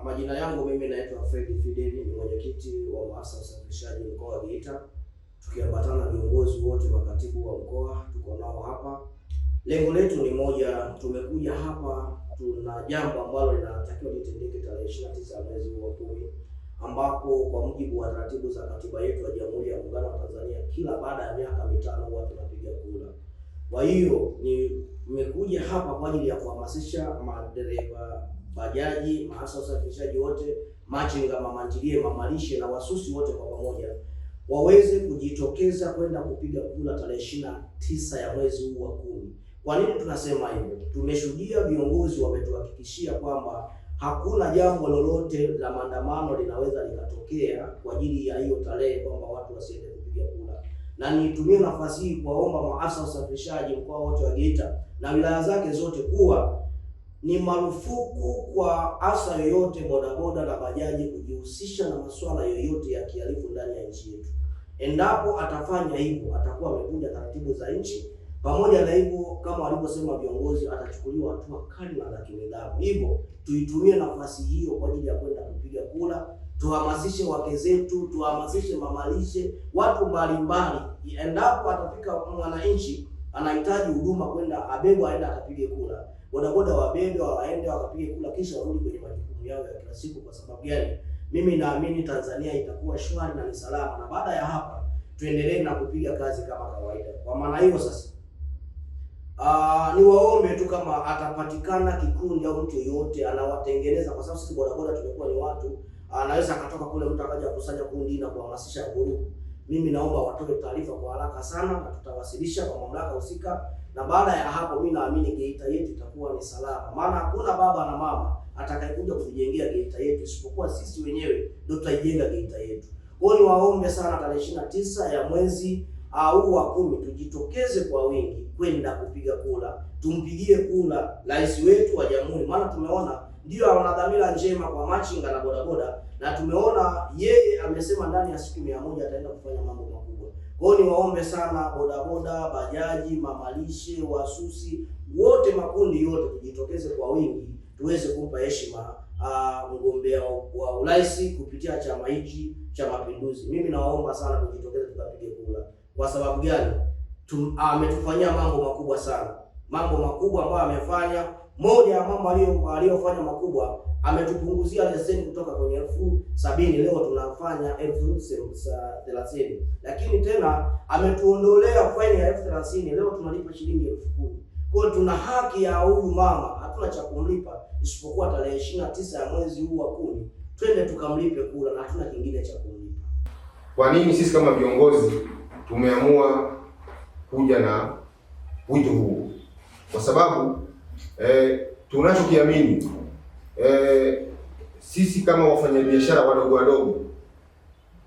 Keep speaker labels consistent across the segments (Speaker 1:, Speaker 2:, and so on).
Speaker 1: Majina yangu mimi naitwa Fred Fideli, ni mwenyekiti wa maafisa usafirishaji mkoa wa Geita. Tukiambatana viongozi wote, makatibu wa mkoa tuko nao hapa. Lengo letu ni moja, tumekuja hapa, tuna jambo ambalo linatakiwa litendeke tarehe 29 mwezi wa 10, ambapo kwa mujibu wa taratibu za katiba yetu ya Jamhuri ya Muungano wa Tanzania, kila baada ya miaka 5 huwa tunapiga kura. Kwa hiyo nimekuja hapa kwa ajili ya kuhamasisha madereva bajaji, maafisa usafirishaji wote, machinga, mamantilie, mamalishe na wasusi wote kwa pamoja waweze kujitokeza kwenda kupiga kura tarehe 29 ya mwezi huu wa 10. Kwa nini tunasema hivyo? Tumeshuhudia viongozi wametuhakikishia kwamba hakuna jambo lolote la maandamano linaweza likatokea kwa ajili ya hiyo tarehe, kwamba watu wasiende kupiga kura. Na nitumie nafasi hii kuwaomba maafisa usafirishaji mkoa wote wa Geita na wilaya zake zote kuwa ni marufuku kwa afisa yoyote, bodaboda na bajaji, kujihusisha na masuala yoyote ya kihalifu ndani ya nchi yetu. Endapo atafanya hivyo, atakuwa amevunja taratibu za nchi. Pamoja na hivyo, kama walivyosema viongozi, atachukuliwa hatua kali na za kinidhamu. Hivyo tuitumie nafasi hiyo kwa ajili ya kwenda kupiga kura, tuhamasishe wake zetu, tuhamasishe mamalishe, watu mbalimbali. Endapo atafika mwananchi anahitaji huduma kwenda abebwa aende akapige kura, bodaboda wabebe waende wakapige kura, kisha warudi kwenye majukumu yao ya kila siku. Kwa sababu gani? Mimi naamini Tanzania itakuwa shwari na ni salama, na baada ya hapa tuendelee na kupiga kazi kama kawaida. Kwa maana hiyo sasa, niwaombe tu kama atapatikana kikundi au mtu yoyote anawatengeneza, kwa sababu sisi bodaboda tumekuwa ni watu, anaweza akatoka kule mtu akaja kukusanya kundi na kuhamasisha grupu. Mimi naomba watoe taarifa kwa haraka sana na tutawasilisha kwa mamlaka husika, na baada ya hapo mimi naamini Geita yetu itakuwa ni salama, maana hakuna baba na mama atakayekuja kujengea Geita yetu isipokuwa sisi wenyewe ndio tutaijenga Geita yetu. Kwa hiyo niwaombe sana, tarehe 29 ya mwezi huu wa 10 tujitokeze kwa wingi kwenda kupiga kura, tumpigie kura rais wetu wa jamhuri, maana tumeona ndio ana dhamira njema kwa machinga na bodaboda, na tumeona yeye amesema ndani ya siku 100 ataenda kufanya mambo makubwa. Kwa hiyo niwaombe sana, bodaboda, bajaji, mamalishe, wasusi wote, makundi yote, tujitokeze kwa wingi tuweze kumpa heshima mgombea wa urais kupitia chama hiki cha Mapinduzi. Mimi nawaomba sana kujitokeza tukapige kura. Kwa sababu gani? Ametufanyia mambo makubwa sana, mambo makubwa ambayo amefanya. Moja ya mambo aliyofanya makubwa, ametupunguzia leseni kutoka kwenye 70,000 leo tunafanya 30,000, lakini tena ametuondolea faini ya 30,000 leo tunalipa shilingi 10,000. Kwa hiyo tuna haki ya huyu mama, hatuna cha kumlipa isipokuwa tarehe 29 ya mwezi huu wa 10 twende tukamlipe kura, na hatuna kingine cha kumlipa.
Speaker 2: Kwa nini sisi kama viongozi tumeamua kuja na wito huu? Kwa sababu tunachokiamini sisi kama wafanyabiashara wadogo,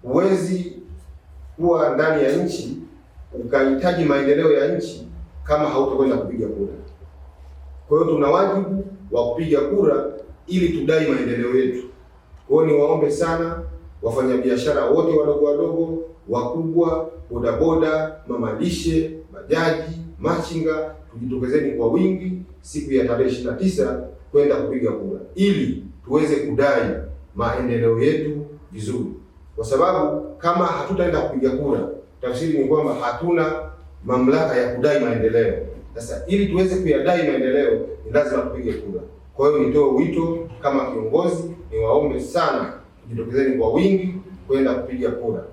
Speaker 2: huwezi kuwa ndani ya nchi ukahitaji maendeleo ya nchi kama hautakwenda kupiga kura. Kwa hiyo tuna wajibu wa kupiga kura ili tudai maendeleo yetu. Kwa hiyo niwaombe sana wafanyabiashara wote wadogo, wakubwa, bodaboda, mamalishe, bajaji, machinga, tujitokezeni kwa wingi siku ya tarehe 29 kwenda kupiga kura ili tuweze kudai maendeleo yetu vizuri. Kwa sababu kama hatutaenda kupiga kura, tafsiri ni kwamba hatuna mamlaka ya kudai maendeleo. Sasa ili tuweze kuyadai maendeleo ni lazima tupige kura. Kwa hiyo nitoe wito kama kiongozi, niwaombe sana tujitokezeni kwa wingi kwenda kupiga kura.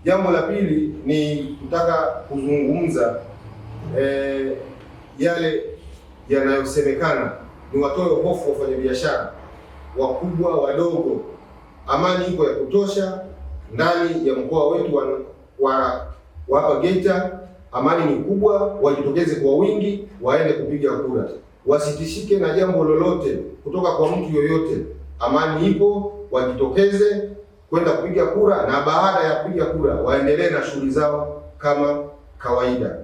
Speaker 2: Jambo la pili ni kutaka kuzungumza yale yanayosemekana, ni watoe hofu wafanyabiashara wakubwa, wadogo. Amani iko ya kutosha ndani ya mkoa wetu wa hapa Geita. Amani ni kubwa, wajitokeze kwa wingi waende kupiga kura, wasitishike na jambo lolote kutoka kwa mtu yoyote. Amani ipo, wajitokeze kwenda kupiga kura, na baada ya kupiga kura waendelee na shughuli zao kama kawaida.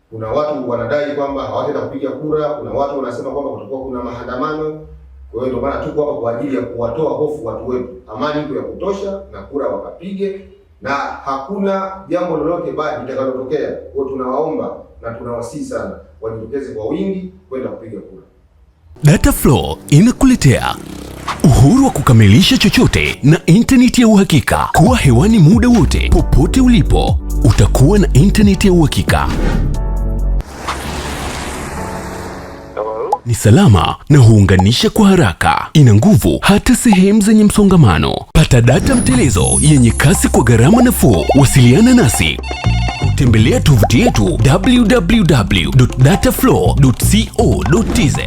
Speaker 2: Kuna watu wanadai kwamba hawataenda kupiga kura, kuna watu wanasema kwamba kutakuwa kuna maandamano. Kwa hiyo ndio maana tuko hapa kwa ajili ya kuwatoa hofu watu wetu. Amani iko ya kutosha na kura wakapige, na hakuna jambo lolote baya litakalotokea. Kwa hiyo tunawaomba na tunawasihi sana wajitokeze kwa wingi kwenda kupiga kura.
Speaker 3: Dataflow inakuletea Uhuru wa kukamilisha chochote na intaneti ya uhakika. Kuwa hewani muda wote, popote ulipo, utakuwa na intaneti ya uhakika. Ni salama na huunganisha kwa haraka. Ina nguvu hata sehemu zenye msongamano. Pata data mtelezo yenye kasi kwa gharama nafuu. Wasiliana nasi. Tembelea tovuti yetu www.dataflow.co.tz.